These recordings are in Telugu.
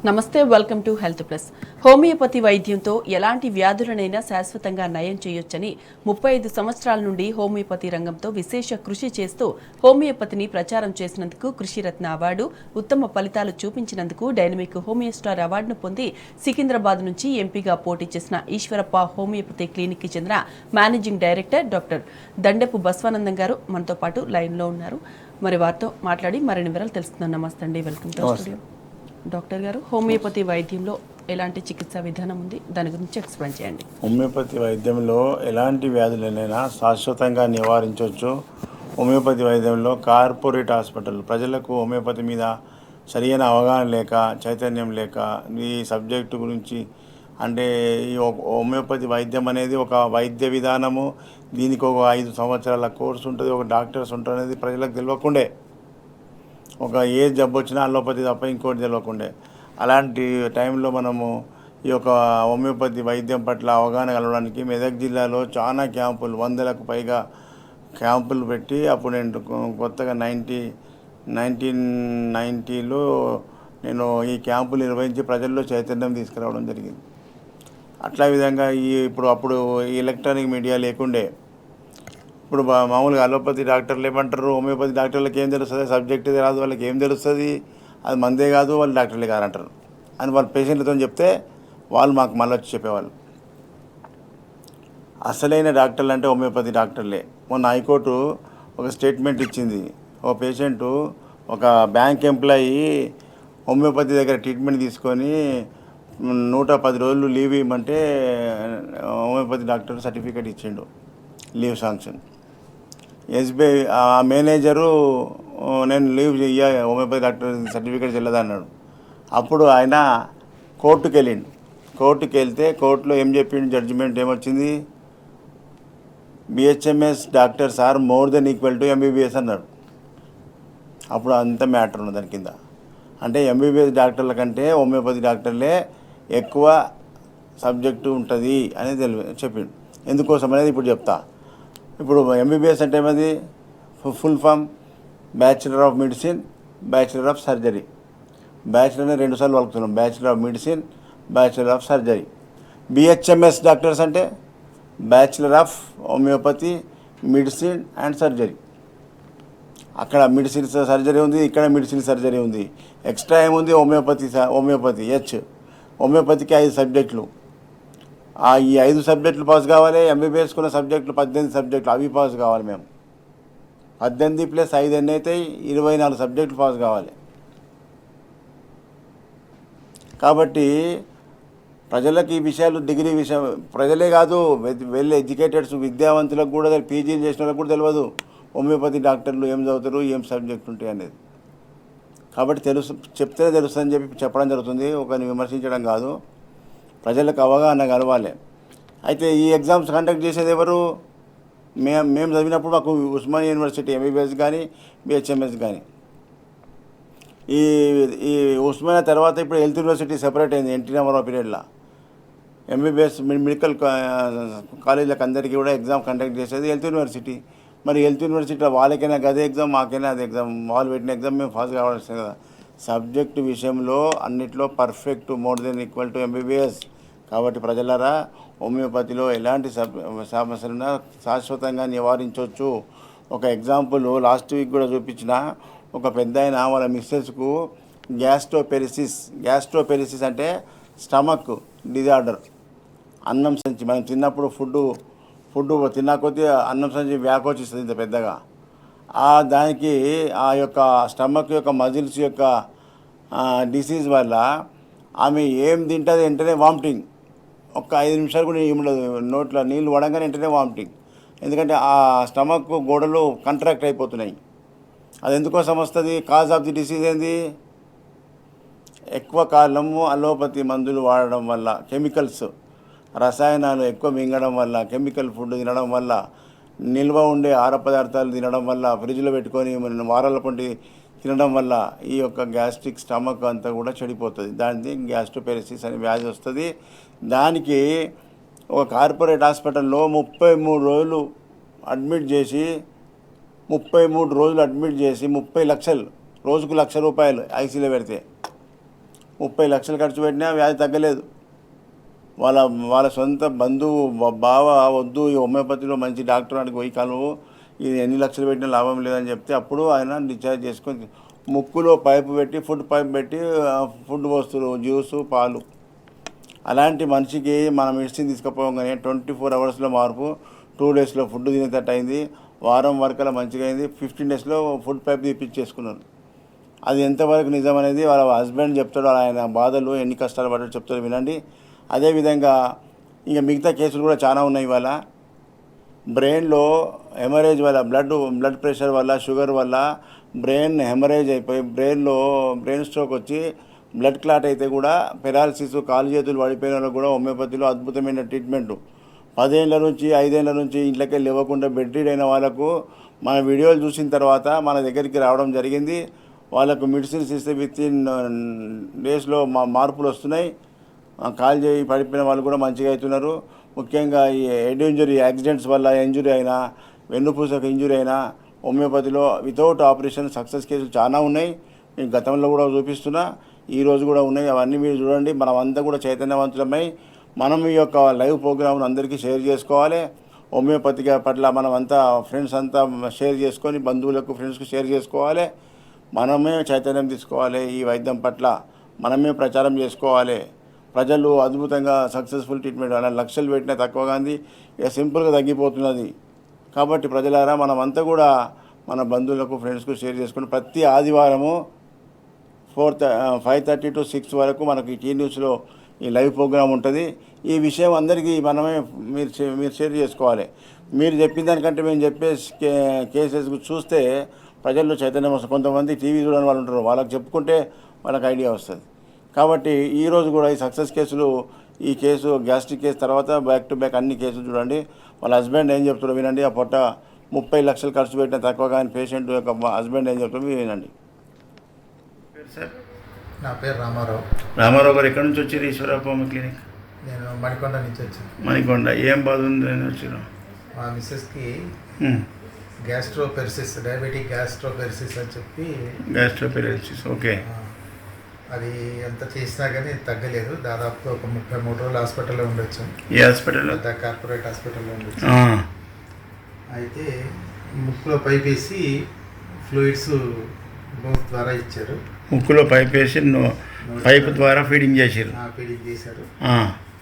నమస్తే, welcome to health plus. Homeopathy వైద్యంతో ఎలాంటి వ్యాధులనైనా శాశ్వతంగా నయం చేయొచ్చని 35 సంవత్సరాల నుండి హోమియోపతి రంగంతో విశేష కృషి చేస్తూ హోమియోపతిని ప్రచారం చేసినందుకు కృషిరత్న అవార్డు, ఉత్తమ ఫలితాలు చూపించినందుకు డైనమిక్ హోమియో స్టార్ అవార్డును పొంది సికింద్రాబాద్ నుంచి ఎంపీగా పోటీ చేసిన ఈశ్వరప్ప హోమియోపతి క్లినిక్కి చెందిన managing director doctor Dandepu Basavanandam గారు మనతో పాటు లైన్లో ఉన్నారు. మరి వారితో మాట్లాడి మరిన్ని వివరాలు తెలుసుకుందాం. నమస్తే అండి, వెల్కమ్ టు స్టూడియో. డాక్టర్ గారు, హోమియోపతి వైద్యంలో ఎలాంటి చికిత్సా విధానం ఉంది, దాని గురించి ఎక్స్ప్లెయిన్ చేయండి. హోమియోపతి వైద్యంలో ఎలాంటి వ్యాధులనైనా శాశ్వతంగా నివారించవచ్చు. హోమియోపతి వైద్యంలో కార్పొరేట్ హాస్పిటల్ ప్రజలకు హోమియోపతి మీద సరైన అవగాహన లేక, చైతన్యం లేక, ఈ సబ్జెక్టు గురించి అంటే ఈ హోమియోపతి వైద్యం అనేది ఒక వైద్య విధానము, దీనికి ఒక 5 సంవత్సరాల కోర్సు ఉంటుంది, ఒక డాక్టర్స్ ఉంటారు అనేది ప్రజలకు తెలియకుండే. ఒక ఏ జబ్బు వచ్చినా అలోపతి తప్ప ఇంకోటి తెలియకుండే. అలాంటి టైంలో మనము ఈ యొక్క హోమియోపతి వైద్యం పట్ల అవగాహన కలవడానికి మెదక్ జిల్లాలో చాలా క్యాంపులు, 100లకు పైగా క్యాంపులు పెట్టి, అప్పుడు నేను కొత్తగా 1990లో నేను ఈ క్యాంపులు నిర్వహించి ప్రజల్లో చైతన్యం తీసుకురావడం జరిగింది. అట్లా విధంగా అప్పుడు ఎలక్ట్రానిక్ మీడియా లేకుండే. ఇప్పుడు మామూలుగా అలోపతి డాక్టర్లు ఏమంటారు, హోమియోపతి డాక్టర్లకు ఏం తెలుస్తుంది, సబ్జెక్ట్ రాదు, వాళ్ళకి ఏం తెలుస్తుంది, అది మందే కాదు, వాళ్ళు డాక్టర్లే కాదంటారు అని వాళ్ళ పేషెంట్లతో చెప్తే వాళ్ళు మాకు మళ్ళీ వచ్చి చెప్పేవాళ్ళు. అసలైన డాక్టర్లు అంటే హోమియోపతి డాక్టర్లే. మొన్న హైకోర్టు ఒక స్టేట్మెంట్ ఇచ్చింది. ఒక పేషెంటు, ఒక బ్యాంక్ ఎంప్లాయీ హోమియోపతి దగ్గర ట్రీట్మెంట్ తీసుకొని 110 రోజులు లీవ్ ఇవ్వమంటే హోమియోపతి డాక్టర్ సర్టిఫికేట్ ఇచ్చిండు, లీవ్ శాంక్షన్. ఎస్బీఐ ఆ మేనేజరు నేను లీవ్ హోమియోపతి డాక్టర్ సర్టిఫికేట్ చెల్లదన్నాడు. అప్పుడు ఆయన కోర్టుకు వెళ్ళిండు. కోర్టుకు వెళ్తే కోర్టులో ఏం చెప్పిండు, జడ్జిమెంట్ ఏమొచ్చింది, BHMS doctors are more than equal to MBBS అన్నాడు. అప్పుడు అంత మ్యాటర్ ఉంది దాని కింద. అంటే ఎంబీబీఎస్ డాక్టర్ల కంటే హోమియోపతి డాక్టర్లే ఎక్కువ సబ్జెక్టు ఉంటుంది అనేది చెప్పిండు. ఎందుకోసం అనేది ఇప్పుడు చెప్తా. ఇప్పుడు ఎంబీబీఎస్ అంటే ఏమది, full form bachelor of medicine, bachelor of surgery. బ్యాచిలర్ని 2 సార్లు వలుకుతున్నాం, bachelor of medicine, bachelor of surgery. BHMS doctors అంటే bachelor of homeopathy, medicine and surgery. అక్కడ మెడిసిన్ సర్జరీ ఉంది, ఇక్కడ మెడిసిన్ సర్జరీ ఉంది. ఎక్స్ట్రా ఏముంది, హోమియోపతి హోమియోపతికి 5 సబ్జెక్టులు. ఈ 5 సబ్జెక్టులు పాస్ కావాలి. ఎంబీబీఎస్కున్న సబ్జెక్టులు 18 సబ్జెక్టులు, అవి పాస్ కావాలి. మేము 18 + 5 ఎన్ని అయితే 24 సబ్జెక్టులు పాస్ కావాలి. కాబట్టి ప్రజలకు ఈ విషయాలు, డిగ్రీ విషయం ప్రజలే కాదు, వెల్ ఎడ్యుకేటెడ్స్ విద్యావంతులకు కూడా, పీజీలు చేసిన వాళ్ళకు కూడా తెలియదు హోమియోపతి డాక్టర్లు ఏం చదువుతారు, ఏం సబ్జెక్ట్ ఉంటాయి అనేది. కాబట్టి చెప్తేనే తెలుస్తుందని చెప్పడం జరుగుతుంది, ఒకరిని విమర్శించడం కాదు. ప్రజలకు అవగాహన కలవాలి. అయితే ఈ ఎగ్జామ్స్ కండక్ట్ చేసేది ఎవరు, మేము చదివినప్పుడు మాకు ఉస్మానియా యూనివర్సిటీ ఎంబీబీఎస్ కానీ, బిహెచ్ఎంఎస్ కానీ. ఈ ఉస్మానియా తర్వాత ఇప్పుడు హెల్త్ యూనివర్సిటీ సెపరేట్ అయింది ఎన్టీ రామారావు పీరియడ్లో. ఎంబీబీఎస్ మెడికల్ కాలేజీలకు అందరికీ కూడా ఎగ్జామ్ కండక్ట్ చేసేది హెల్త్ యూనివర్సిటీ. మరి హెల్త్ యూనివర్సిటీలో వాళ్ళకైనా అదే ఎగ్జామ్, మాకైనా అదే ఎగ్జామ్. వాళ్ళు పెట్టిన ఎగ్జామ్ మేము పాస్ కావాల్సింది కదా. సబ్జెక్టు విషయంలో అన్నిట్లో perfect, more than equal to MBBS. కాబట్టి ప్రజలారా, హోమియోపతిలో ఎలాంటి సమస్యలున్నా శాశ్వతంగా నివారించవచ్చు. ఒక ఎగ్జాంపుల్ లాస్ట్ వీక్ కూడా చూపించిన, ఒక పెద్ద ఆయన వాళ్ళ మిస్సెస్కు గ్యాస్ట్రోపెరిసిస్ అంటే స్టమక్ డిజార్డర్. అన్నం సంచి, మనం తిన్నప్పుడు ఫుడ్ తిన్నా కొద్దీ అన్నం సంచి వ్యాకోచిస్తుంది ఇంత పెద్దగా. దానికి ఆ యొక్క స్టమక్ యొక్క మజిల్స్ యొక్క డిసీజ్ వల్ల ఆమె ఏం తింటుంది వెంటనే వామిటింగ్. ఒక్క 5 నిమిషాలు కూడా ఉండదు, నోట్లో నీళ్ళు పడంగానే వెంటనే వామిటింగ్. ఎందుకంటే ఆ స్టమక్ గోడలు కంట్రాక్ట్ అయిపోతున్నాయి. అది ఎందుకోసం వస్తుంది, కాజ్ ఆఫ్ ది డిసీజ్ ఏంది, ఎక్కువ కాలము అలోపతి మందులు వాడడం వల్ల, కెమికల్స్, రసాయనాలు ఎక్కువ మింగడం వల్ల, కెమికల్ ఫుడ్ తినడం వల్ల, నిల్వ ఉండే ఆహార పదార్థాలు తినడం వల్ల, ఫ్రిడ్జ్లో పెట్టుకొని వారాల పండి తినడం వల్ల ఈ యొక్క గ్యాస్ట్రిక్ స్టమక్ అంతా కూడా చెడిపోతుంది. దానికి గ్యాస్ట్రోపెరిసిస్ అనే వ్యాధి వస్తుంది. దానికి ఒక కార్పొరేట్ హాస్పిటల్లో 33 రోజులు అడ్మిట్ చేసి 30 లక్షలు, రోజుకు 1,00,000 రూపాయలు ఐసీలో పెడితే 30 లక్షలు ఖర్చు పెట్టినా వ్యాధి తగ్గలేదు. వాళ్ళ వాళ్ళ సొంత బంధువు బావ వద్దు ఈ హోమియోపతిలో మంచి డాక్టర్ అడిగి పోయి కలువు, ఇది ఎన్ని లక్షలు పెట్టినా లాభం లేదని చెప్తే అప్పుడు ఆయన డిశ్చార్జ్ చేసుకొని ముక్కులో పైపు పెట్టి ఫుడ్ పైప్ పెట్టి ఫుడ్ వస్తువులు జ్యూసు పాలు. అలాంటి మనిషికి మనం మెడిసిన్ తీసుకుపోగానే 24 అవర్స్లో మార్పు, 2 డేస్లో ఫుడ్ తినేటట్టు అయింది, వారం వరకలా మంచిగా అయింది, 15 డేస్లో ఫుడ్ పైప్ తీపిచ్చేసుకున్నాను. అది ఎంతవరకు నిజం అనేది వాళ్ళ హస్బెండ్ చెప్తాడు, ఆయన బాధలు ఎన్ని కష్టాలు పడ్డాడు చెప్తాడు వినండి. అదేవిధంగా ఇంకా మిగతా కేసులు కూడా చాలా ఉన్నాయి. ఇవాళ బ్రెయిన్లో హెమరేజ్ వల్ల బ్లడ్ ప్రెషర్ వల్ల షుగర్ వల్ల బ్రెయిన్ హెమరేజ్ అయిపోయి బ్రెయిన్ స్ట్రోక్ వచ్చి బ్లడ్ క్లాట్ అయితే కూడా పెరాలసిస్ కాలు చేతులు పడిపోయిన వాళ్ళకు కూడా హోమియోపతిలో అద్భుతమైన ట్రీట్మెంట్. 10 ఏళ్ళ నుంచి 5 ఏళ్ళ నుంచి ఇంట్లోకి లేవకుండా బెడ్ రీడ్ అయిన వాళ్ళకు మన వీడియోలు చూసిన తర్వాత మన దగ్గరికి రావడం జరిగింది. వాళ్ళకు మెడిసిన్స్ ఇస్తే వితిన్ డేస్లో మార్పులు వస్తున్నాయి. కాలు చేయి పడిపోయిన వాళ్ళు కూడా మంచిగా అవుతున్నారు. ముఖ్యంగా ఈ హెడ్ ఇంజరీ యాక్సిడెంట్స్ వల్ల ఇంజురీ అయినా వెన్నుపూసకు ఇంజురీ అయినా హోమియోపతిలో వితౌట్ ఆపరేషన్ సక్సెస్ కేసులు చాలా ఉన్నాయి. నేను గతంలో కూడా చూపిస్తున్నా, ఈరోజు కూడా ఉన్నాయి. అవన్నీ మీరు చూడండి. మనమంతా కూడా చైతన్యవంతులమై మనం ఈ యొక్క లైవ్ ప్రోగ్రామ్ను అందరికీ షేర్ చేసుకోవాలి. హోమియోపతి పట్ల మనమంతా ఫ్రెండ్స్ అంతా షేర్ చేసుకొని బంధువులకు ఫ్రెండ్స్కి షేర్ చేసుకోవాలి. మనమే చైతన్యం తీసుకోవాలి. ఈ వైద్యం పట్ల మనమే ప్రచారం చేసుకోవాలి. ప్రజలు అద్భుతంగా సక్సెస్ఫుల్ ట్రీట్మెంట్ అలా లక్షలు పెట్టినా తక్కువగా ఉంది, ఇక సింపుల్గా తగ్గిపోతున్నది. కాబట్టి ప్రజలారా మనమంతా కూడా మన బంధువులకు ఫ్రెండ్స్కు షేర్ చేసుకుని ప్రతి ఆదివారము 5:30 to 6 వరకు మనకి టీ న్యూస్లో ఈ లైవ్ ప్రోగ్రామ్ ఉంటుంది. ఈ విషయం అందరికీ మీరు షేర్ చేసుకోవాలి. మీరు చెప్పిన దానికంటే మేము చెప్పే కేసెస్ చూస్తే ప్రజల్లో చైతన్యం వస్తుంది. కొంతమంది టీవీ చూడని వాళ్ళు ఉంటారు, వాళ్ళకి చెప్పుకుంటే వాళ్ళకి ఐడియా వస్తుంది. కాబట్టి ఈరోజు కూడా ఈ సక్సెస్ కేసులు, ఈ కేసు గ్యాస్ట్రిక్ కేసు తర్వాత బ్యాక్ టు బ్యాక్ అన్ని కేసులు చూడండి. వాళ్ళ హస్బెండ్ ఏం చెప్తారో వినండి. ఆ పొట్ట 30 లక్షలు ఖర్చు పెట్టిన తక్కువ కానీ పేషెంట్ యొక్క హస్బెండ్ ఏం చెప్తారో వినండి. సార్, నా పేరు రామారావు. రామారావు గారు ఎక్కడి నుంచి వచ్చారు? ఈశ్వరప్ప క్లినిక్. నేను మణికొండ నుంచి వచ్చాను. మణికొండ. ఏం బాధ ఉంది అని వచ్చారు? మా మిస్సెస్కి గ్యాస్ట్రోపెరిసిస్, డయాబెటిక్ గ్యాస్ట్రోపెరిసిస్ అని చెప్పి. Gastroparesis, okay. అది ఎంత చేసినా కానీ తగ్గలేదు. దాదాపు ఒక 33 రోజులు హాస్పిటల్లో ఉండొచ్చు. ఏ హాస్పిటల్? కార్పొరేట్ హాస్పిటల్లో ఉండొచ్చు. అయితే ముక్కులో పైప్ వేసి ఫ్లూయిడ్స్ నోస్ ద్వారా ఇచ్చారు. ముక్కులో పైప్ వేసి పైప్ ద్వారా ఫీడింగ్ చేశారు. ఫీడింగ్ చేశారు.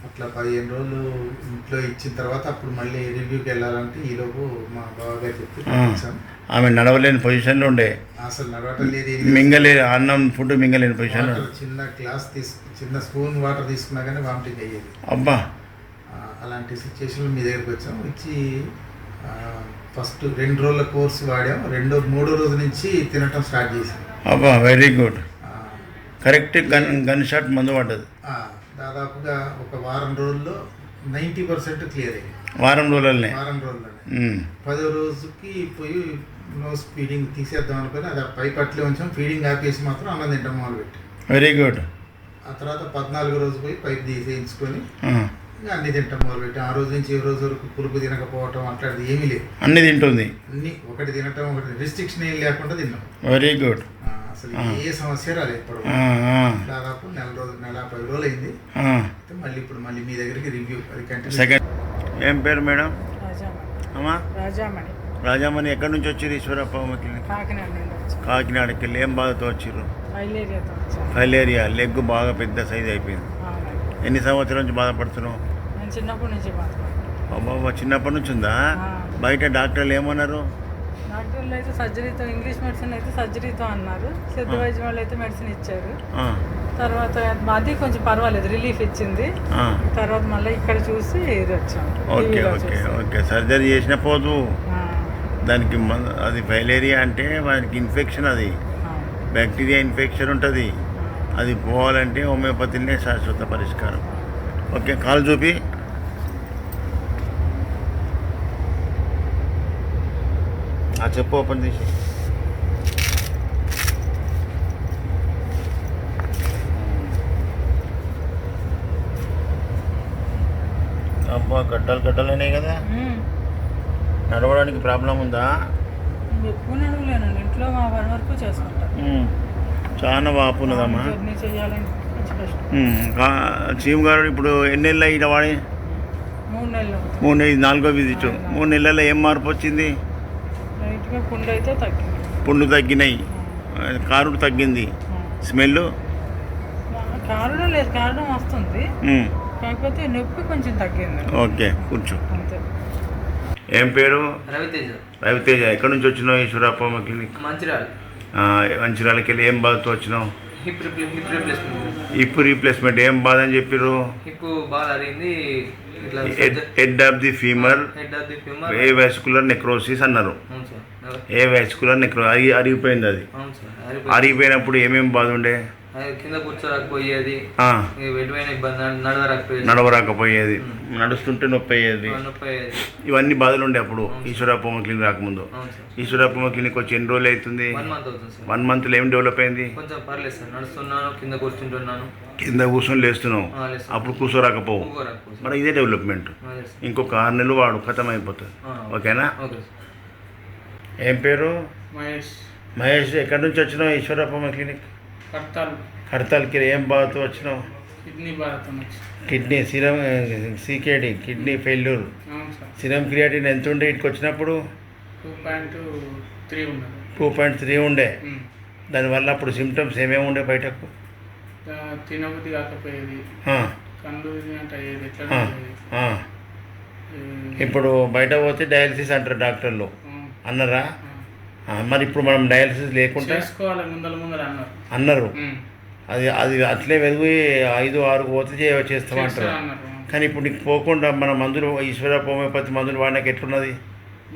అట్లా 15 రోజులు ఇంట్లో ఇచ్చిన తర్వాత అప్పుడు మళ్ళీ రివ్యూకి వెళ్ళాలంటే ఈలోపు మా బావగారు చెప్పి వచ్చాం. ఆమె నడవలేని పొజిషన్లో ఉండే, అసలు నడవటం లేదు, మింగలేదు, అన్నం ఫుడ్ మింగలేని పొజిషన్లో. చిన్న గ్లాస్ చిన్న స్పూన్ వాటర్ తీసుకున్నా కానీ వామిటింగ్ అయ్యేది. అబ్బా, అలాంటి సిచ్యువేషన్లో మీ దగ్గరికి వచ్చాం. వచ్చి ఫస్ట్ 2 రోజుల కోర్సు వాడాం. 3వ రోజు నుంచి తినటం స్టార్ట్ చేసాం. అబ్బా, very good. Correct gun shot మందు పడ్డది. దాదాపుగా ఒక వారం రోజుల్లో 90% క్లియర్ అయ్యింది. వారం రోజులనే 10వ రోజుకి పోయి నోస్ ఫీడింగ్ తీసేద్దాం అనుకుని అది పైప్ అట్లే ఉంచాం. ఫీడింగ్ ఆపేసి మాత్రం అన్నం తింటాం మొదలుపెట్టి. Very good. ఆ తర్వాత 14వ రోజు పోయి పైప్ తీసేయించుకొని ఇంకా అన్ని తింటాం మొదలుపెట్టి. ఆ రోజు నుంచి ఈ రోజు వరకు పులుపు తినకపోవటం అట్లాంటిది ఏమీ లేదు. అన్ని తింటుంది. అన్ని ఒకటి తినటం, ఒకటి రిస్ట్రిక్షన్ ఏం లేకుండా తిన్నాం. Very good. అసలు ఏ సమస్య రాలేదు. ఇప్పుడు దాదాపు 10 రోజులు అయింది. మళ్ళీ ఇప్పుడు మీ దగ్గరికి రివ్యూ అది కంటిన్యూ. సెకండ్ ఏం పేరు మేడం? అమ్మా రాజామణి. రాజామణి. ఎక్కడి నుంచి వచ్చారు? ఈశ్వరప్ప క్లినిక్. కాకినాడకి వెళ్ళి ఏం బాధతో వచ్చారు? ఫైలేరియా. లెగ్ బాగా పెద్ద సైజ్ అయిపోయింది. ఎన్ని సంవత్సరాల నుంచి బాధపడుతున్నావు? చిన్నప్పటి నుంచి బాబా, చిన్నప్పటి నుంచి ఉందా? బయట డాక్టర్లు ఏమన్నారు? డాక్టర్లు అయితే సర్జరీతో, ఇంగ్లీష్ మెడిసిన్ అయితే సర్జరీతో అన్నారు. సిద్ధ వైద్యం వాళ్ళు అయితే మెడిసిన్ ఇచ్చారు. తర్వాత అది కొంచెం పర్వాలేదు, రిలీఫ్ ఇచ్చింది. తర్వాత మళ్ళీ ఇక్కడ చూసి ఇది వచ్చాం. Okay okay okay. సర్జరీ చేసిన పోదు దానికి. అది ఫైలేరియా అంటే వానికి ఇన్ఫెక్షన్, అది బ్యాక్టీరియా ఇన్ఫెక్షన్ ఉంటుంది. అది పోవాలంటే హోమియోపతినే శాశ్వత పరిష్కారం. ఓకే, కాలు చూపి. చెప్పు, ఓపెన్ చేసి. అబ్బా, గడ్డలైనాయి కదా. నడవడానికి ప్రాబ్లం ఉందా? ఎక్కువ నడవలేనండి, ఇంట్లో మా పని వరకు చేసుకుంటాను. చాలా వాపు ఉన్నదమ్మా. జర్నీ చేయాలంటే నుంచి ఫస్ట్ సీఎం గారు ఇప్పుడు ఎన్ని నెలలు అయిన వాడి 3 నెలలు 3 నెలలు 4వ విజిట్ 3 నెలల్లో ఏం మార్పు వచ్చింది? లైట్గా పుండు అయితే తగ్గింది. పుండ్లు తగ్గినాయి, కారుడు తగ్గింది, స్మెల్ కారడం లేదు, కారడం వస్తుంది, కాకపోతే నొప్పి కొంచెం తగ్గింది. ఓకే, కూర్చో. అంతే. ఏం పేరు? రవితేజ. రవితేజ. ఎక్కడి నుంచి వచ్చినావు? ఈశ్వరప్పమ్మ క్లినిక్. మంచిర్యాల. మంచిర్యాలకి వెళ్ళి ఏం బాధతో వచ్చినావు? Hip replacement. Hip replacement. ఏం బాధ అని చెప్పారు? హిప్ బాగా అరిగింది, ఇట్లా head of the femur head of the femur A vascular necrosis అన్నారు. అవును సార్. ఏ వాస్కులర్ అరిగిపోయింది. అది అవును సార్. అరిగిపోయినప్పుడు ఏమేమి బాధ ఉండే? కింద కూర్చోరాకపోయేది, వెంటనే ఇబ్బంది, నడవరాకపోయేది, నడుస్తుంటే నొప్పి అయ్యేది, నొప్పి అయ్యేది, ఇవన్నీ బాధలు ఉండే అప్పుడు ఈశ్వరప్పమ్మ క్లినిక్ రాకముందు. అవును సార్. ఈశ్వరప్పమ్మ క్లినిక్ వచ్చి ఎన్ని రోజులు అవుతుంది? 1 మంత్ అవుతుంది సార్. 1 మంత్లో ఏం డెవలప్ అయింది? కొంచెం పర్లేదు సార్, నడుస్తున్నాను, కింద కూర్చుంటున్నాను, కింద కూర్చొని లేస్తున్నావు, అప్పుడు కూర్చోరాకపోవు. మరి ఇదే డెవలప్మెంట్. ఇంకొక 6 నెలలు వాడు ఖతం అయిపోతుంది. ఓకేనా? ఓకే. ఏం పేరు? మహేష్. మహేష్. ఎక్కడి నుంచి వచ్చినావు? ఈశ్వరప్పమ్మ క్లినిక్. హర్తాల్కి. ఏం బాధతో వచ్చినావు? కిడ్నీ బాధతో వచ్చి. Kidney serum CKD, kidney failure. అవును సార్. సిరం క్రియాటిన్ ఎంత ఉండే ఇటుకు వచ్చినప్పుడు? 2.3 ఉన్నది. 2.3 ఉండే. దానివల్ల అప్పుడు సిమ్టమ్స్ ఏమేమి ఉండే బయటకు? తినబుద్ధి కాకపోయేది, కళ్ళు అంటే అయ్యేది, ఎట్లా అయ్యేది. ఇప్పుడు బయట పోతే డయాలసిస్ అంటారు డాక్టర్లు, అన్నారా? మరి ఇప్పుడు మనం డయాలసిస్ లేకుండా చేసుకోవాలి ముందర అన్నారు. అది అది అట్లే వెలుగు 5-6 పోతే చేస్తామంటారు. కానీ ఇప్పుడు నీకు పోకుండా మన మందులు ఈశ్వరప్ప హోమియోపతి మందులు వాడినాక ఎట్లున్నది?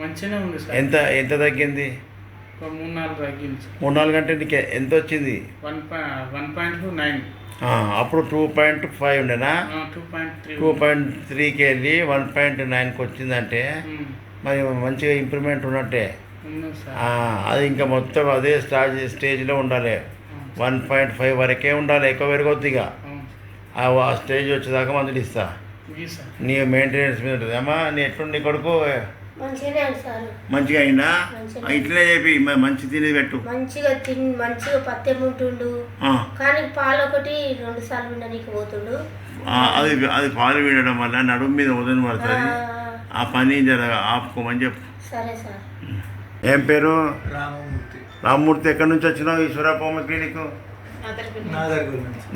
మంచిగానే ఉంది సార్. ఎంత తగ్గింది? 3-4 తగ్గింది. 3-4 గంటలు నీకు ఎంత వచ్చింది? 1.9. అప్పుడు 2.5 ఉండేనా? 2.3. 2.3కి వెళ్ళి 1.9కి వచ్చిందంటే మరి మంచిగా ఇంప్రూవ్మెంట్ ఉన్నట్టే. అది ఇంకా మొత్తం అదే స్టేజ్లో ఉండాలి. 1.5 వరకే ఉండాలి, ఎక్కువ పెరగొద్దు. ఇక ఆ స్టేజ్ వచ్చేదాకా మందులు ఇస్తా. నీ మెయింటెనెన్స్ మీద ఉంటుంది. అమ్మా నీ ఎట్లుండి కొడుకు? మంచిగా అయినా ఇట్లనే చెప్పి మంచి తినేది పెట్టు. మంచిగా పత్తెం ఉంటుండు, కానీ పాలు ఒకటి 2 సార్లు ఉండడానికి పోతుండు. అది పాలు వినడం వల్ల నడుము మీద వదిలి పడుతుంది. ఆ పని జర ఆపుకోమని చెప్పు. సరే సార్. ఏం పేరు? రామమూర్తి. రామమూర్తి. ఎక్కడి నుంచి వచ్చినావు? ఈశ్వరప్పమ్మ క్లినిక్.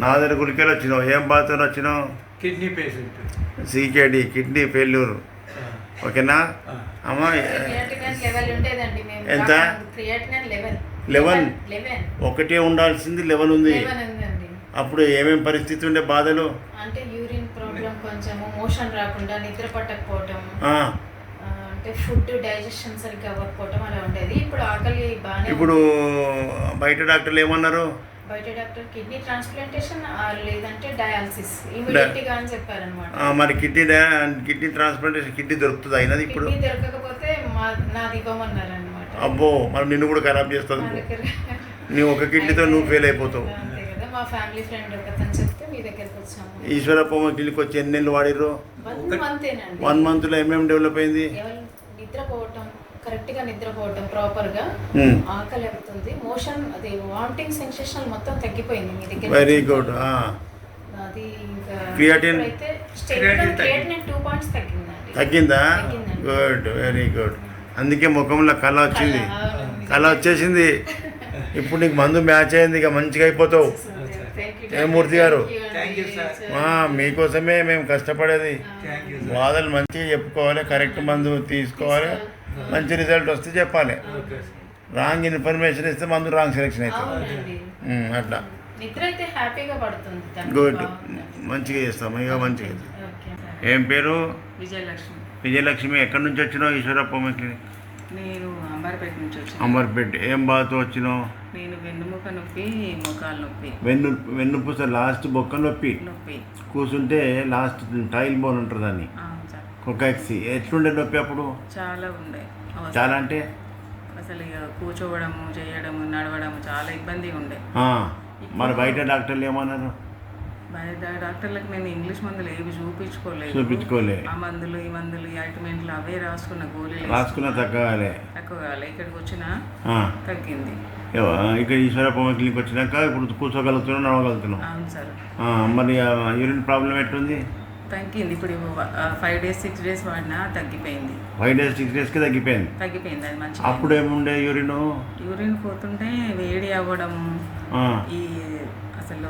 నాదర్ గుడికెళ్ళి వచ్చినావు. ఏం బాధతో వచ్చినావు? Kidney patient. CKD, kidney failure. ఓకేనా అమ్మా? ఎంత? 11. ఒకటే ఉండాల్సింది 11 ఉంది. అప్పుడు ఏమేమి పరిస్థితి ఉండే బాధలు? అంటే యూరిన్ ప్రాబ్లం, కొంచెము మోషన్ రాకుండా, నిద్ర పట్టకపోవటం, అంటే ఫుడ్ డైజెషన్ సరిగ్గా అవ్వకపోవటం అలా ఉండేది. ఇప్పుడు ఆకలి బాగానే. ఇప్పుడు బయట డాక్టర్లు ఏమన్నారు? బయట డాక్టర్ కిడ్నీ ట్రాన్స్ప్లాంటేషన్ లేదంటే డయాలసిస్ ఇమీడియట్గా అని చెప్పారనమాట. మరి కిడ్నీ ట్రాన్స్ప్లాంటేషన్ కిడ్నీ దొరుకుతుంది అయినది ఇప్పుడు? కిడ్నీ దొరకకపోతే నాది ఇవ్వమన్నారు అనమాట. అబ్బో, మరి నిన్ను కూడా ఖరాబ్ చేస్తుంది. నువ్వు ఒక కిడ్నీతో నువ్వు ఫెయిల్ అయిపోతావు. అంతే కదా. మా ఫ్యామిలీ ఫ్రెండ్ ఒకతను చెప్తే మీ దగ్గరికి వచ్చాము. ఈశ్వరప్పమ్మ క్లినిక్ వచ్చి ఎన్ని నెలలు వాడిర్రు? 1 మంతేనండి. 1 మంత్లో ఏమేమి డెవలప్ అయింది? నిద్రపోవటం, కరెక్ట్గా నిద్రపోవటం, ప్రాపర్గా ఆకలి అవుతుంది, మోషన్ అది వామిటింగ్ సెన్సేషన్ మొత్తం తగ్గిపోయింది మీ దగ్గర. Very good. అది ఇంకా క్రియాటిన్ అయితే క్రియాటిన్ 2 పాయింట్స్ తగ్గిందండి. తగ్గిందా? Good, very good. అందుకే ముఖంలో కళ వచ్చింది, కళ వచ్చేసింది. ఇప్పుడు నీకు మందు మ్యాచ్ అయింది, ఇక మంచిగా అయిపోతావు. ఏ మూర్తి గారు, మీకోసమే మేము కష్టపడేది. బాధలు మంచిగా చెప్పుకోవాలి, కరెక్ట్ మందు తీసుకోవాలి, మంచి రిజల్ట్ వస్తే చెప్పాలి. రాంగ్ ఇన్ఫర్మేషన్ ఇస్తే మందు రాంగ్ సెలెక్షన్ అవుతుంది. అట్లా నిద్ర అయితే హ్యాపీగా పడుతుంది. గుడ్, మంచిగా చేస్తాము. ఇక మంచిగా. ఏం పేరు? విజయలక్ష్మి. విజయలక్ష్మి. ఎక్కడి నుంచి వచ్చినావు? ఈశ్వరప్పమ్మ క్లినిక్. నేను అంబర్పేట నుంచి వచ్చాను. అంబర్పేట. ఏం బాధతో వచ్చినావు? నేను వెన్నుముక నొప్పి, మోకాలు నొప్పి, వెన్నుపూస లాస్ట్ బొక్క నొప్పి, కూర్చుంటే లాస్ట్ టైల్ బోన్ ఉంటుంది దాన్ని, కొకాక్సి. ఎట్లుండే నొప్పి అప్పుడు? చాలా ఉండే. చాలా అంటే అసలు ఇక కూర్చోవడము, చేయడము, నడవడము చాలా ఇబ్బంది ఉండే. మరి బయట డాక్టర్లు ఏమన్నారు? బయట డాక్టర్లకు నేను ఇంగ్లీష్ మందులు ఏవి చూపించుకోలే. ఆ మందులు, ఈ మందులు, ఈ ఆయింట్మెంట్లు అవే రాసుకున్న, గోళీలు రాసుకున్న తగ్గగాలే. ఇక్కడికి వచ్చినా తగ్గింది. ఇక్కడ ఈశ్వరప్ప క్లినిక్ వచ్చినాక ఇప్పుడు కూర్చోగలుగుతున్నావు, నడవగలుగుతున్నావు. అవును సార్. మరి యూరిన్ ప్రాబ్లం ఎట్లుంది? తగ్గింది. ఇప్పుడు 5 days 6 days వాడినా తగ్గిపోయింది. 5 days 6 daysకి తగ్గిపోయింది. అది మంచి. అప్పుడు ఏముండే యూరిన్ పోతుంటే వేడి అవ్వడం, ఈ అసలు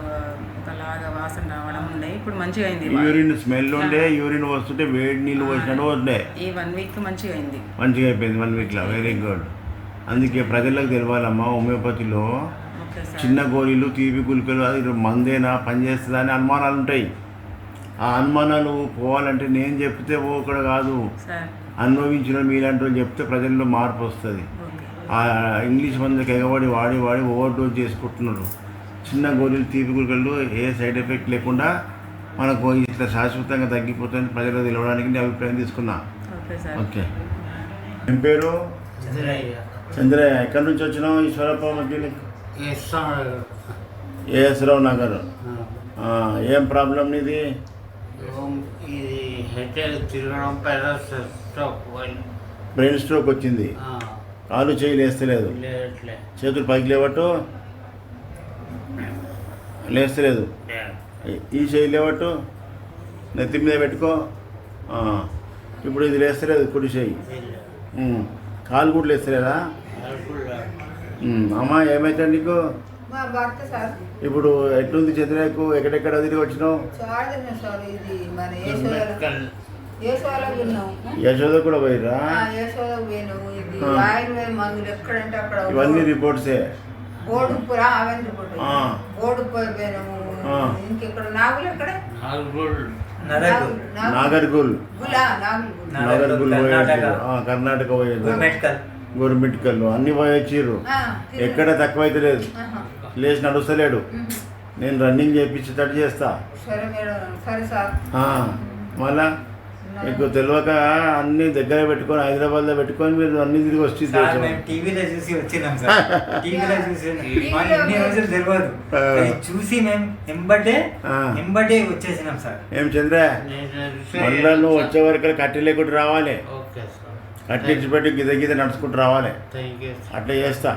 ఒకలాగా వాసన రావడం ఉండే. ఇప్పుడు మంచిగా అయింది. యూరిన్ స్మెల్ ఉండే, యూరిన్ వస్తుంటే వేడి నీళ్ళు వచ్చినట్టు ఉండే. ఈ 1 week మంచిగా అయింది. మంచిగా అయిపోయింది 1 weekలో. Very good. అందుకే ప్రజలకు తెలియాలమ్మా, హోమియోపతిలో చిన్న గోళీలు, తీపి గుళికలు అది మందేనా పనిచేస్తుందా అని అనుమానాలు ఉంటాయి. ఆ అనుమానాలు పోవాలంటే నేను చెప్తే పోకడ కాదు, అనుభవించిన మీలాంటి వాళ్ళు చెప్తే ప్రజల్లో మార్పు వస్తుంది. ఆ ఇంగ్లీష్ మందుకి ఎగబడి వాడి ఓవర్ డోస్ చేసుకుంటున్నారు. చిన్న గోళీలు, తీపి గుళికలు ఏ సైడ్ ఎఫెక్ట్ లేకుండా మనకు ఇట్లా శాశ్వతంగా తగ్గిపోతుంది ప్రజలకు తెలవడానికి నేను అభిప్రాయం తీసుకున్నా. ఓకే. ఏం పేరు? చంద్రయ్య. ఎక్కడి నుంచి వచ్చినావు? ఈశ్వరప్ప క్లినిక్. ఏఎస్ రావు నగర్. ఏం ప్రాబ్లం నీది? ఇది హెడ్ తిరగడం పైన బ్రెయిన్ స్ట్రోక్ వచ్చింది. కాలు చేయి లేస్తలేదు, చేతులు పైకి లేవట్టు లేస్తలేదు, ఈ చేయి లేవట్టు నెత్తి మీద పెట్టుకో. ఇప్పుడు ఇది లేస్తలేదు కుడి చేయి, కాలు కూడా లేస్తలేదా? అమ్మా ఏమైతే నీకు ఇప్పుడు ఎట్లుంది? చంద్రయ్యకు ఎక్కడెక్కడ తిరిగి వచ్చినావు? యశోద కూడా పోయిరా? ఇవన్నీ రిపోర్ట్సే. నాగర్గుల్ కర్ణాటక పోయేది, గవర్నమెంట్ అన్ని పోయి వచ్చిర్రు. ఎక్కడ తక్కువ అయితే లేదు, లేచి నడుస్తలేడు. నేను రన్నింగ్ చేయించేటట్టు చేస్తా. మళ్ళా మీకు తెలియక అన్ని దగ్గర పెట్టుకొని హైదరాబాద్లో పెట్టుకొని మీరు అన్ని తిరిగి వచ్చి టీవీలో చూసి వచ్చినాం సార్. టీవీలో చూసి ఎన్ని రోజులు తెలియదు, చూసి మేము ఎంబడే వచ్చేసినాం సార్. ఏం చంద్ర, మళ్ళా నువ్వు వచ్చే వరకు కట్టి లేకుండా రావాలి. కట్టించి పెట్టి గిద నడుచుకుంటూ రావాలి. అట్లా చేస్తా.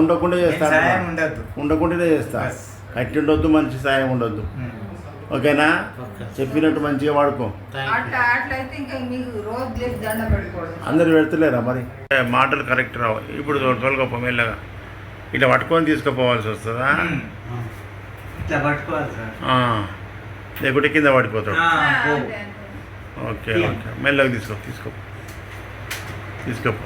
ఉండకుండా చేస్తా, ఉండకుండానే చేస్తా. కట్టి ఉండొద్దు, మంచి సాయం ఉండొద్దు. ఓకేనా? చెప్పినట్టు మంచిగా వాడుకో. అందరు పెడతలేరా మరి? మాటలు కరెక్ట్ రావు. ఇప్పుడు తోలుకోపో మెల్లగా. ఇట్లా పట్టుకొని తీసుకుపోవాల్సి వస్తుందా? లేకుంటే కింద పడిపోతాడు. ఓకే ఓకే, మెల్లగా తీసుకోపో.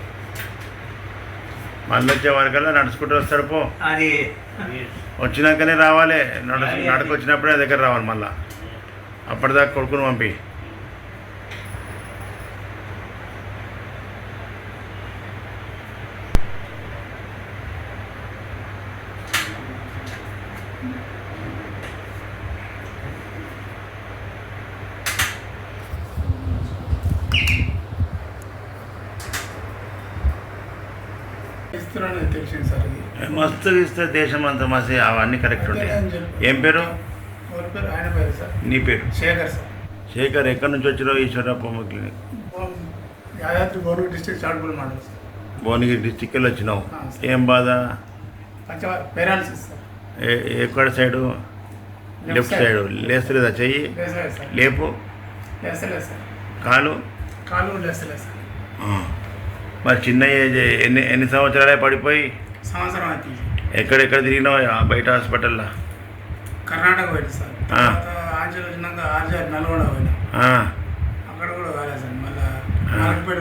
మళ్ళీ వచ్చే వరకల్లా నడుచుకుంటూ వస్తాడు. పో, వచ్చినాకనే రావాలి. నడక వచ్చినప్పుడే దగ్గర రావాలి. మళ్ళా అప్పటిదాకా కొడుకుని పంపి. మస్తు ఇస్తే దేశం అంతా మసి అవన్నీ కరెక్ట్ ఉంటాయి. ఏం పేరు? నీ పేరు? శేఖర్ సార్. శేఖర్, ఎక్కడి నుంచి వచ్చినావు? ఈశ్వరప్ప క్లినిక్. యాదాద్రి భువనగిరి డిస్ట్రిక్ట్ చాటుపల్లి మండలం సార్. భువనగిరి డిస్టిక్లో వచ్చినావు. ఏం బాధ? Paralysis sir. ఎక్కడ సైడు? Left side. లేస్తలేదా చెయ్యి? లేపు. లేస్తలేదు సార్. కాలు లేస్తలేదు సార్. మరి చిన్న ఏజ్ ఎన్ని సంవత్సరాలే పడిపోయి? సంవత్సరం అవుతుంది. ఎక్కడెక్కడ తిరిగినావు బయట హాస్పిటల్లో? కర్ణాటక పోయింది సార్. ఆంజల్ వచ్చినాక ఆర్జర్ నల్గొండ పోయినా, అక్కడ కూడా కాలేదు సార్. మళ్ళీ నాగపేట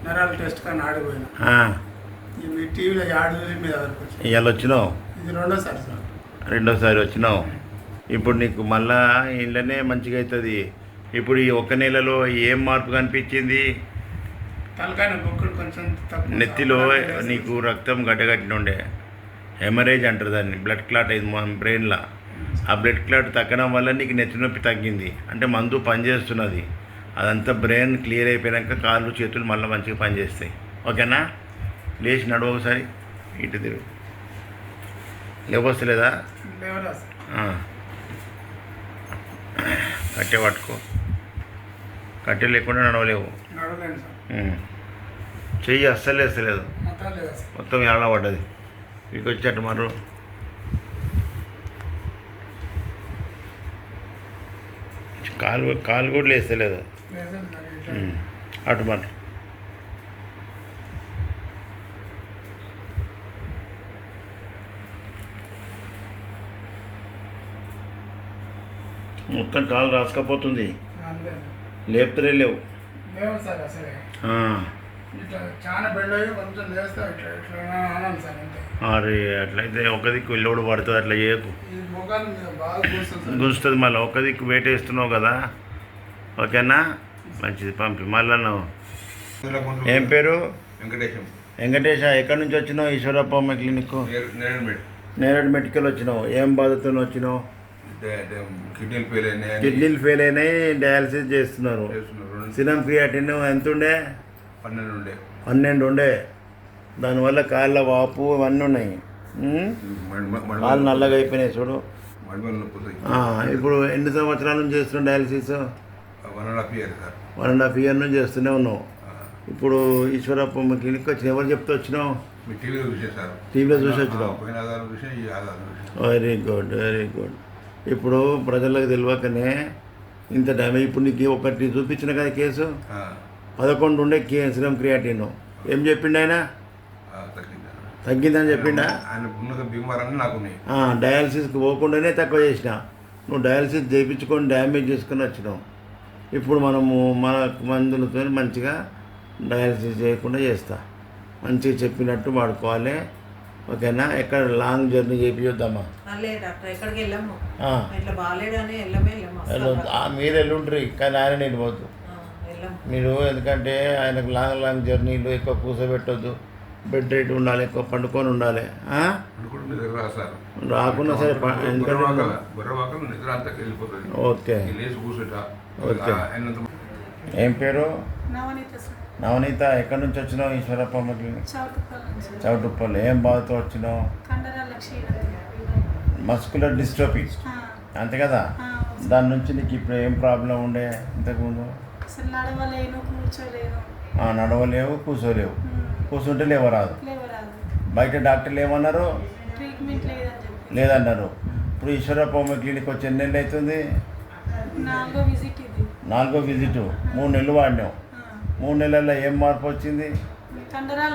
నరాల టెస్ట్ కానీ ఆడిపోయినా. మీ టీవీలో యాడ్ చూసి మీద వరకు ఇవాళ వచ్చినావు? ఇది రెండోసారి సార్. రెండోసారి వచ్చినావు. ఇప్పుడు నీకు మళ్ళా ఇంట్లోనే మంచిగా అవుతుంది. ఇప్పుడు ఈ 1 నెలలో ఏం మార్పు కనిపించింది? తలకాయ బొక్కులు కొంచెం తక్కువ. నెత్తిలో నీకు రక్తం గడ్డగట్టిన ఉండే, హెమరేజ్ అంటారు దాన్ని. బ్లడ్ క్లాట్ అయింది మన బ్రెయిన్లో. ఆ బ్లడ్ క్లాట్ తగ్గడం వల్ల నీకు నెత్తి నొప్పి తగ్గింది. అంటే మందు పనిచేస్తున్నది. అదంతా బ్రెయిన్ క్లియర్ అయిపోయాక కాళ్ళు చేతులు మళ్ళీ మంచిగా పనిచేస్తాయి. ఓకేనా? లేచి నడువు ఒకసారి. ఇటు తిరుగు. లేవస్తలేదా? కట్టె పట్టుకో. కట్టె లేకుండా నడవలేవు. చెయ్యి అస్సలు వేస్తలేదు. మొత్తం లేదు సార్. మొత్తం ఎలా పడ్డది మీకు వచ్చేట మరి కాలు కూడా లేస్తలేదు లేదండి మరి ఇట్లా. అటు మరి మొత్తం కాలు రాసుకపోతుంది అంతే. లేపుతలే లేవు లేవు సార్ అసలే. ఆ. ఇట్లా చాలా బెండ్ అయ్యి కొంచెం లేస్తా ఇట్లా ఇట్లా అన్నాను సార్ అంతే. మరి అట్లయితే ఒక దిక్కు లోడు పడుతుంది అట్లా చేయకు ఈ ముఖాలు మీద బాగా కూర్చుంది సార్. గుంజుతుంది మళ్ళీ ఒక దిక్కు వెయిట్ వేస్తున్నావు కదా ఓకేనా మంచిది పంపి మళ్ళీ నువ్వు ఏం పేరు వెంకటేశం వెంకటేశ ఎక్కడి నుంచి వచ్చినావు ఈశ్వరప్పమ్మ క్లినిక్ నేరేడుమెట్ నేరేడు మెడికల్ వచ్చినావు ఏం బాధతో వచ్చినావు కిడ్నీలు ఫెయిల్ అయినాయి కిడ్నీలు ఫెయిల్ అయినాయి డయాలసిస్ చేస్తున్నారు సిరం క్రియాటిన్ ఎంత ఉండే 12 ఉండే 12 ఉండే దానివల్ల కాళ్ళ వాపు ఇవన్నీ ఉన్నాయి కాళ్ళు నల్లగా అయిపోయినాయి చూడు మడిమల్ నొప్పి ఇప్పుడు ఎన్ని సంవత్సరాల నుంచి చేస్తున్నావు డయాలసిస్ 1.5 years సార్ 1.5 year నుంచి చేస్తూనే ఉన్నావు ఇప్పుడు ఈశ్వరప్పమ్మ క్లినిక్ వచ్చి ఎవరు చెప్తే వచ్చినావు మీ టీవీలో చూసే సార్ టీవీలో చూసి వచ్చినావు పోయిన ఆధారం చూసే ఈ ఆధారం చూసే వెరీ గుడ్ వెరీ గుడ్ ఇప్పుడు ప్రజలకు తెలియకనే ఇంత డ్యామేజ్ ఇప్పుడు నీకు ఒకటి చూపించిన కదా కేసు 11 ఉండే సిరం క్రియాటిన్ ఏం చెప్పిండు ఆయన తగ్గిందని చెప్పిండా ఆయన ఉన్న బీమారాన్ని నాకు ఉన్నాయి డయాలసిస్కి పోకుండానే తక్కువ చేసిన నువ్వు డయాలసిస్ చేయించుకొని డ్యామేజ్ చేసుకొని వచ్చినావు ఇప్పుడు మనము మన మందులతో మంచిగా డయాలసిస్ చేయకుండా చేస్తా మంచిగా చెప్పినట్టు వాడుకోవాలి ఓకేనా ఎక్కడ లాంగ్ జర్నీ చేపిద్దామా లేదు డాక్టర్ ఎక్కడికి వెళ్ళాము ఇట్లా బాగాలేదని వెళ్ళము మీరు వెళ్ళుండ్రి కానీ ఆయన వెళ్ళిపోద్దు మీరు ఎందుకంటే ఆయనకు లాంగ్ జర్నీలు ఎక్కువ కూర్చోబెట్టొద్దు బెడ్ రేట్ ఉండాలి ఎక్కువ పండుకొని ఉండాలి రాకుండా సరే ఓకే ఓకే ఏం పేరు నవనీత ఎక్కడి నుంచి వచ్చినావు ఈశ్వరప్పమ్మ క్లినిక్ చౌటుప్పల్ ఏం బాధతో వచ్చినావు మస్కులర్ డిస్ట్రోఫీ అంతే కదా దాని నుంచి నీకు ఇప్పుడు ఏం ప్రాబ్లం ఉండే ఇంతకుముందు నడవలేవు కూర్చోలేవు కూర్చుంటే లేవరాదు బయట డాక్టర్లు ఏమన్నారు లేదన్నారు ఇప్పుడు ఈశ్వరప్పమ్మ క్లినిక్ వచ్చి ఎన్ని నెలలు అవుతుంది 4వ విజిట్ 3 నెలలు వాడినావు 3 నెలల్లో ఏం మార్పు వచ్చింది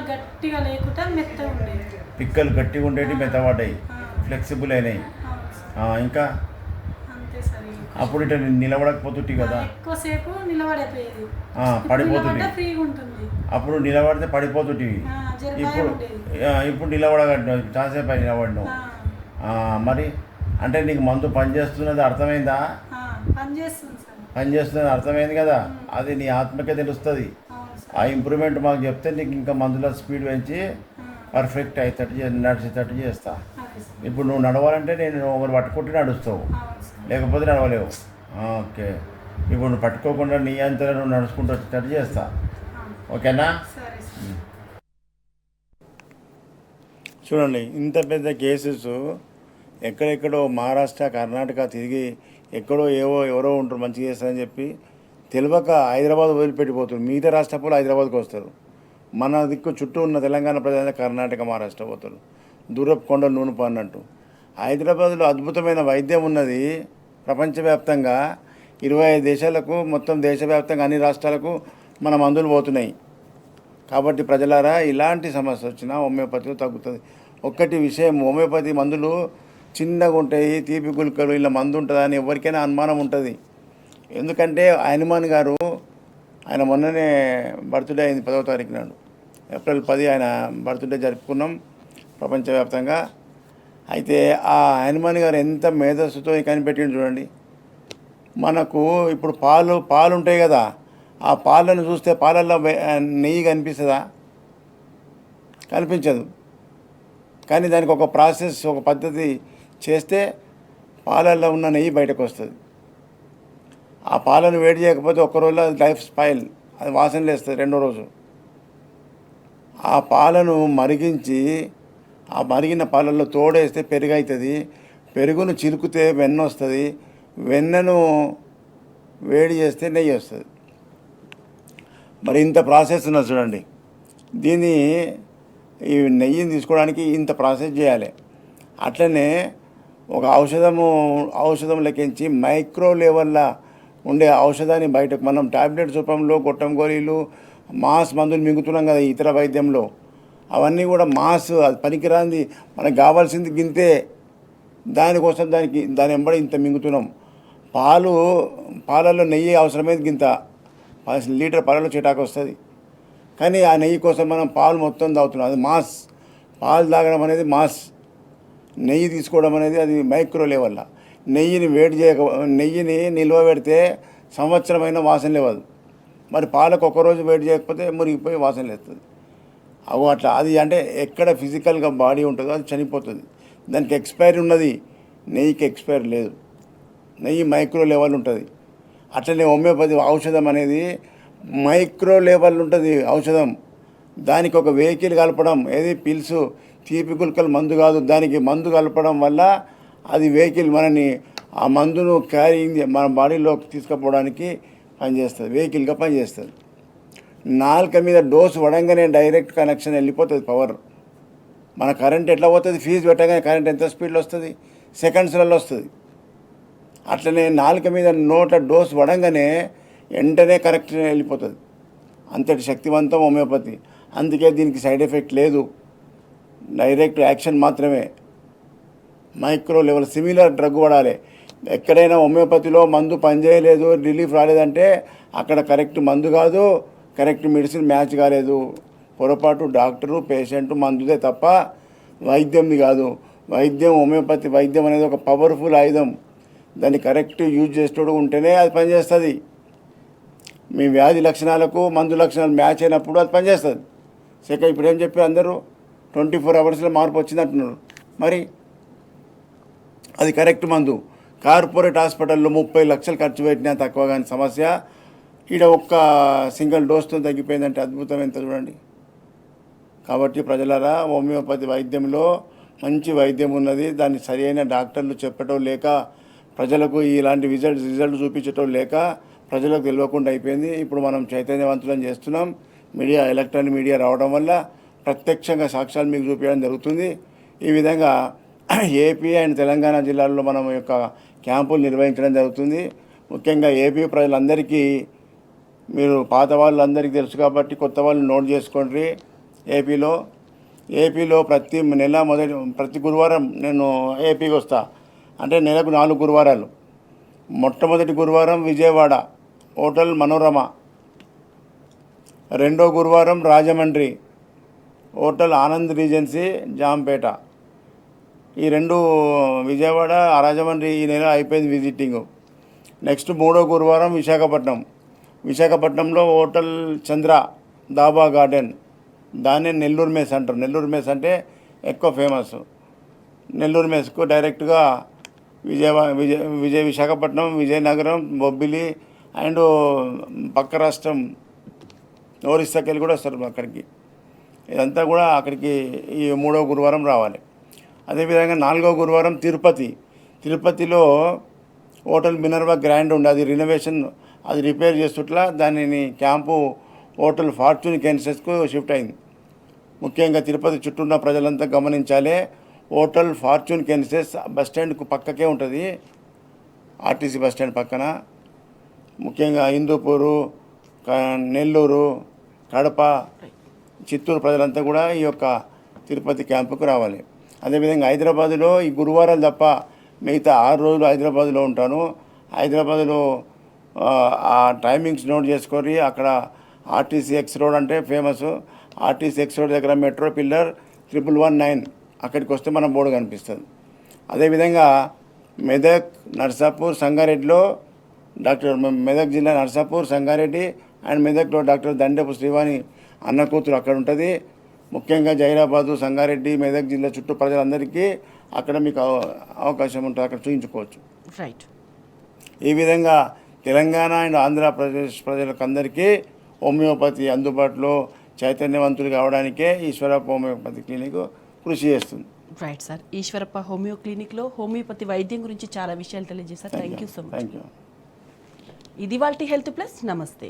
గట్టిగా లేకుండా మెత్తగా ఉండేది పిక్కలు గట్టిగా ఉండేవి మెత్తబడ్డాయి ఫ్లెక్సిబుల్ అయినాయి ఇంకా అప్పుడు ఇట్లా నిలబడకపోతుంటి కదా ఎక్కువసేపు నిలబడిపోయేది పడిపోతుంది అప్పుడు నిలబడితే పడిపోతుంటివి ఇప్పుడు నిలబడగట్టినావు చాలాసేపు అయి నిలబడినావు మరి అంటే నీకు మందు పనిచేస్తున్నది అర్థమైందా పనిచేస్తున్నది అర్థమైంది కదా అది నీ ఆత్మకే తెలుస్తుంది ఆ ఇంప్రూవ్మెంట్ మాకు చెప్తే నీకు ఇంకా మందుల స్పీడ్ పెంచి పర్ఫెక్ట్ అయ్యేటట్టు నడిచేటట్టు చేస్తా ఇప్పుడు నువ్వు నడవాలంటే నేను ఒకరు పట్టుకుంటే నడుస్తావు లేకపోతే నడవలేవు ఓకే ఇప్పుడు నువ్వు పట్టుకోకుండా నీ అంతా నువ్వు నడుచుకుంటూ వచ్చేటట్టు చేస్తా ఓకేనా చూడండి ఇంత పెద్ద కేసెస్ ఎక్కడెక్కడో మహారాష్ట్ర కర్ణాటక తిరిగి ఎక్కడో ఎవరో ఉంటారు మంచిగా చేస్తారని చెప్పి తెలియక హైదరాబాద్ వదిలిపెట్టిపోతారు మిగతా రాష్ట్రాలు హైదరాబాద్కి వస్తారు మన దిక్కు చుట్టూ ఉన్న తెలంగాణ ప్రజలు కర్ణాటక మహారాష్ట్ర పోతారు దూరపు కొండలు నూనె అన్నట్టు హైదరాబాద్లో అద్భుతమైన వైద్యం ఉన్నది ప్రపంచవ్యాప్తంగా 25 దేశాలకు మొత్తం దేశవ్యాప్తంగా అన్ని రాష్ట్రాలకు మన మందులు పోతున్నాయి కాబట్టి ప్రజలారా ఇలాంటి సమస్య వచ్చినా హోమియోపతిలో తగ్గుతుంది ఒక్కటి విషయం హోమియోపతి మందులు చిన్నగా ఉంటాయి తీపి గుళికలు ఇలా మందు ఉంటుందా అని ఎవరికైనా అనుమానం ఉంటుంది ఎందుకంటే హనుమాన్ గారు ఆయన మొన్ననే బర్త్డే అయింది 10వ తారీఖు నాడు ఏప్రిల్ 10 ఆయన బర్త్డే జరుపుకున్నాం ప్రపంచవ్యాప్తంగా అయితే ఆ హనుమాన్ గారు ఎంత మేధస్సుతో కనిపెట్టిండు చూడండి మనకు ఇప్పుడు పాలు ఉంటాయి కదా ఆ పాలను చూస్తే పాలల్లో నెయ్యి కనిపిస్తుందా కనిపించదు కానీ దానికి ఒక ప్రాసెస్ ఒక పద్ధతి చేస్తే పాలల్లో ఉన్న నెయ్యి బయటకు వస్తుంది ఆ పాలను వేడి చేయకపోతే ఒక్క రోజులో అది లైఫ్ స్పాయిల్ అది వాసన లేస్తుంది 2వ రోజు ఆ పాలను మరిగించి ఆ మరిగిన పాలల్లో తోడేస్తే పెరుగు అవుతుంది పెరుగును చిలుకుతే వెన్న వస్తుంది వెన్నను వేడి చేస్తే నెయ్యి వస్తుంది మరి ఇంత ప్రాసెస్ ఉన్నది చూడండి దీన్ని ఈ నెయ్యిని తీసుకోవడానికి ఇంత ప్రాసెస్ చేయాలి. అట్లనే ఒక ఔషధం లెక్కించి మైక్రో లెవెల్లో ఉండే ఔషధాన్ని బయటకు మనం టాబ్లెట్స్ రూపంలో గొట్టం గోళీలు మాస్ మందులు మింగుతున్నాం కదా ఇతర వైద్యంలో, అవన్నీ కూడా మాస్, అది పనికిరాంది, మనకు కావాల్సింది గింతే, దానికోసం దాని వెంబడి ఇంత మింగుతున్నాం. పాలలో నెయ్యి అవసరమైంది గింత, 10 లీటర్ పాలలో చిటాకు వస్తుంది, కానీ ఆ నెయ్యి కోసం మనం పాలు మొత్తం తాగుతున్నాం. అది మాస్. పాలు తాగడం అనేది మాస్, నెయ్యి తీసుకోవడం అనేది అది మైక్రో లెవెల్లో. నెయ్యిని నిల్వ పెడితే సంవత్సరమైన వాసన లేవదు. మరి పాలకు ఒక్కరోజు వేడి చేయకపోతే మురిగిపోయి వాసన లేస్తుంది. అట్లా అది అంటే ఎక్కడ ఫిజికల్గా బాడీ ఉంటుందో అది చనిపోతుంది. దానికి ఎక్స్పైరీ ఉన్నది, నెయ్యికి ఎక్స్పైరీ లేదు. నెయ్యి మైక్రో లెవెల్ ఉంటుంది. అట్లనే హోమియోపతి ఔషధం అనేది మైక్రో లెవెల్ ఉంటుంది ఔషధం. దానికి ఒక వెహికల్ కలపడం, ఏది పిల్స్, తీపి గుల్కలు మందు కాదు, దానికి మందు కలపడం వల్ల అది వెహికల్ మనని ఆ మందును క్యారింగ్ మన బాడీలోకి తీసుకుపోవడానికి పనిచేస్తుంది, వెహికల్గా పనిచేస్తుంది. నాలుక మీద డోసు పడంగానే డైరెక్ట్ కనెక్షన్ వెళ్ళిపోతుంది పవర్. మన కరెంట్ ఎట్లా పోతుంది, ఫీజు పెట్టగానే కరెంట్ ఎంత స్పీడ్లో వస్తుంది, సెకండ్స్లలో వస్తుంది. అట్లనే నాలుక మీద నోట డోసు పడంగానే వెంటనే కరెక్షన్ వెళ్ళిపోతుంది. అంతటి శక్తివంతం హోమియోపతి. అందుకే దీనికి సైడ్ ఎఫెక్ట్ లేదు, డైరెక్ట్ యాక్షన్ మాత్రమే. మైక్రో లెవెల్ సిమిలర్ డ్రగ్ వాడాలి. ఎక్కడైనా హోమియోపతిలో మందు పనిచేయలేదు, రిలీఫ్ రాలేదంటే అక్కడ కరెక్ట్ మందు కాదు, కరెక్ట్ మెడిసిన్ మ్యాచ్ కాలేదు. పొరపాటు డాక్టరు పేషెంట్ మందుదే తప్ప వైద్యంది కాదు. హోమియోపతి వైద్యం అనేది ఒక పవర్ఫుల్ ఆయుధం. దాన్ని కరెక్ట్ యూజ్ చేసేటోడు ఉంటేనే అది పనిచేస్తుంది. మీ వ్యాధి లక్షణాలకు మందు లక్షణాలు మ్యాచ్ అయినప్పుడు అది పనిచేస్తుంది. ఇప్పుడు ఏం చెప్పి అందరూ 24 అవర్స్లో మార్పు వచ్చింది అంటున్నారు. మరి అది కరెక్ట్ మందు. కార్పొరేట్ హాస్పిటల్లో 30 లక్షలు ఖర్చు పెట్టినా తక్కువ కానీ సమస్య ఈడ ఒక్క సింగిల్ డోస్తో తగ్గిపోయిందంటే అద్భుతం ఎంత చూడండి. కాబట్టి ప్రజలారా, హోమియోపతి వైద్యంలో మంచి వైద్యం ఉన్నది. దాన్ని సరైన డాక్టర్లు చెప్పటం లేక, ప్రజలకు ఇలాంటి రిజల్ట్ చూపించటం లేక ప్రజలకు తెలియకుండా అయిపోయింది. ఇప్పుడు మనం చైతన్యవంతులను చేస్తున్నాం. ఎలక్ట్రానిక్ మీడియా రావడం వల్ల ప్రత్యక్షంగా సాక్ష్యాలు మీకు చూపించడం జరుగుతుంది. ఈ విధంగా ఏపీ అండ్ తెలంగాణ జిల్లాల్లో మనం యొక్క క్యాంపులు నిర్వహించడం జరుగుతుంది. ముఖ్యంగా ఏపీ ప్రజలందరికీ, మీరు పాత వాళ్ళందరికీ తెలుసు కాబట్టి కొత్త వాళ్ళు నోట్ చేసుకోండి. ఏపీలో ప్రతి గురువారం నేను ఏపీకి వస్తా. అంటే నెలకు 4 గురువారాలు. మొట్టమొదటి గురువారం విజయవాడ హోటల్ మనోరమ, రెండో గురువారం రాజమండ్రి హోటల్ ఆనంద్ రీజెన్సీ జాంపేట. ఈ 2 విజయవాడ, రాజమండ్రి ఈ నెల అయిపోయింది విజిటింగ్. నెక్స్ట్ మూడో గురువారం విశాఖపట్నంలో హోటల్ చంద్ర దాబా గార్డెన్, దాన్నే నెల్లూరు మెస్ అంటారు. నెల్లూరు మెస్ అంటే ఎక్కువ ఫేమస్. నెల్లూరు మెస్కు డైరెక్ట్గా విశాఖపట్నం, విజయనగరం, బొబ్బిలి అండ్ పక్క రాష్ట్రం ఒరిస్సాకి వెళ్ళి కూడా వస్తారు అక్కడికి. ఇదంతా కూడా అక్కడికి ఈ మూడో గురువారం రావాలి. అదేవిధంగా 4వ గురువారం తిరుపతిలో హోటల్ మినర్వా గ్రాండ్ ఉంది. అది రినోవేషన్, అది రిపేర్ చేస్తుట్లా దానిని క్యాంపు హోటల్ ఫార్చ్యూన్ కెన్సెస్కు షిఫ్ట్ అయింది. ముఖ్యంగా తిరుపతి చుట్టూ ఉన్న ప్రజలంతా గమనించాలి. హోటల్ ఫార్చ్యూన్ కెన్సెస్ బస్ స్టాండ్కు పక్కకే ఉంటుంది, ఆర్టీసీ బస్ స్టాండ్ పక్కన. ముఖ్యంగా హిందూపూరు, నెల్లూరు, కడప, చిత్తూరు ప్రజలంతా కూడా ఈ యొక్క తిరుపతి క్యాంపుకు రావాలి. అదేవిధంగా హైదరాబాదులో ఈ గురువారాలు తప్ప మిగతా 6 రోజులు హైదరాబాదులో ఉంటాను. హైదరాబాదులో ఆ టైమింగ్స్ నోట్ చేసుకొని, అక్కడ ఆర్టీసీ ఎక్స్ రోడ్ అంటే ఫేమస్. ఆర్టీసీ ఎక్స్ రోడ్ దగ్గర మెట్రో పిల్లర్ 1119 అక్కడికి వస్తే మన బోర్డు కనిపిస్తుంది. అదేవిధంగా మెదక్, నర్సాపూర్, సంగారెడ్డిలో మెదక్ జిల్లా నర్సాపూర్, సంగారెడ్డి అండ్ మెదక్లో డాక్టర్ దండపు శ్రీవాణి అన్న కూతురు అక్కడ ఉంటుంది. ముఖ్యంగా జైరాబాదు, సంగారెడ్డి, మెదక్ జిల్లా చుట్టూ ప్రజలందరికీ అక్కడ మీకు అవకాశం ఉంటుంది, అక్కడ చూపించుకోవచ్చు. రైట్. ఈ విధంగా తెలంగాణ అండ్ ఆంధ్రప్రదేశ్ ప్రజలకు అందరికీ హోమియోపతి అందుబాటులో చైతన్యవంతులు కావడానికే ఈశ్వరప్ప హోమియోపతి క్లినిక్ కృషి చేస్తుంది. Right sir. ఈశ్వరప్ప హోమియో క్లినిక్లో హోమియోపతి వైద్యం గురించి చాలా విషయాలు తెలియజేశారు. Thank you so much. Thank you. ఇది వాల్టి హెల్త్ ప్లస్. నమస్తే.